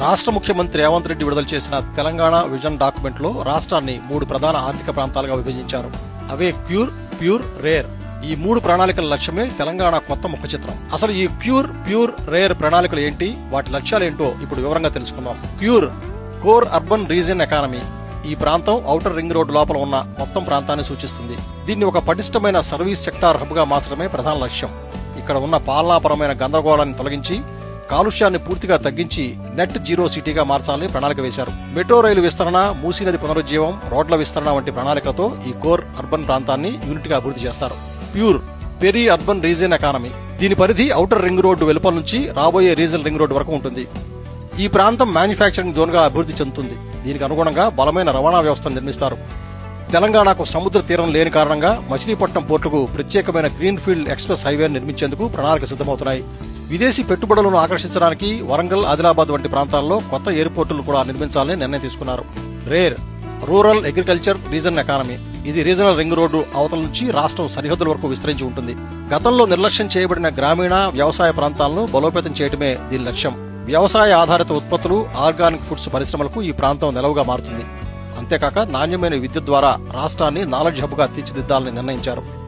రాష్ట్ర ముఖ్యమంత్రి రేవంత్ రెడ్డి విడుదల చేసిన తెలంగాణ విజన్ డాక్యుమెంట్ లో రాష్ట్రాన్ని 3 ప్రధాన ఆర్థిక ప్రాంతాలుగా విభజించారు. అవే క్యూర్, ప్యూర్, రేర్. ఈ 3 ప్రణాళికల లక్ష్యమే తెలంగాణ కొత్త ముఖ చిత్రం. అసలు ఈ క్యూర్, ప్యూర్, రేర్ ప్రణాళికలు ఏంటి, వాటి లక్ష్యాలేంటో ఇప్పుడు వివరంగా తెలుసుకుందాం. Cure, core urban region economy. ఈ ప్రాంతం ఔటర్ రింగ్ రోడ్డు లోపల ఉన్న మొత్తం ప్రాంతాన్ని సూచిస్తుంది. దీన్ని ఒక పటిష్టమైన సర్వీస్ సెక్టార్ హబ్ గా మార్చడమే ప్రధాన లక్ష్యం. ఇక్కడ ఉన్న పాలనాపరమైన గందరగోళాన్ని తొలగించి కాలుష్యాన్ని పూర్తిగా తగ్గించి నెట్ జీరో సిటీగా మార్చాలని ప్రణాళిక వేశారు. మెట్రో రైలు విస్తరణ, మూసీ నది పునరుజ్జీవం, రోడ్ల విస్తరణ వంటి ప్రణాళికలతో ఈ కోర్ అర్బన్ ప్రాంతాన్ని యూనిట్ గా అభివృద్ధి చేస్తారు. Pure, peri urban region economy. దీని పరిధి ఔటర్ రింగ్ రోడ్డు వెలుపల నుంచి రాబోయే రీజనల్ రింగ్ రోడ్డు వరకు ఉంటుంది. ఈ ప్రాంతం మ్యానుఫ్యాక్చరింగ్ జోన్ గా అభివృద్ధి చెందుతుంది. దీనికి అనుగుణంగా బలమైన రవాణా వ్యవస్థను నిర్మిస్తారు. తెలంగాణకు సముద్ర తీరం లేని కారణంగా మచిలీపట్నం పోర్టుకు ప్రత్యేకమైన గ్రీన్ ఫీల్డ్ ఎక్స్ప్రెస్ హైవేను నిర్మించేందుకు ప్రణాళిక సిద్దమవుతున్నాయి. విదేశీ పెట్టుబడులను ఆకర్షించడానికి వరంగల్, ఆదిలాబాద్ వంటి ప్రాంతాల్లో కొత్త ఎయిర్పోర్టులు కూడా నిర్మించాలని నిర్ణయం తీసుకున్నారు. Rare, rural agriculture reason economy. ఇది రీజనల్ రింగ్ రోడ్డు అవతల నుంచి రాష్ట్రం సరిహద్దుల వరకు విస్తరించి ఉంటుంది. గతంలో నిర్లక్ష్యం చేయబడిన గ్రామీణ వ్యవసాయ ప్రాంతాలను బలోపేతం చేయడమే దీని లక్ష్యం. వ్యవసాయ ఆధారిత ఉత్పత్తులు, ఆర్గానిక్ ఫుడ్స్ పరిశ్రమలకు ఈ ప్రాంతం నెలవుగా మారుతుంది. అంతేకాక నాణ్యమైన విద్యుత్ ద్వారా రాష్ట్రాన్ని నాలెడ్జ్ హబ్ గా తీర్చిదిద్దాలని నిర్ణయించారు.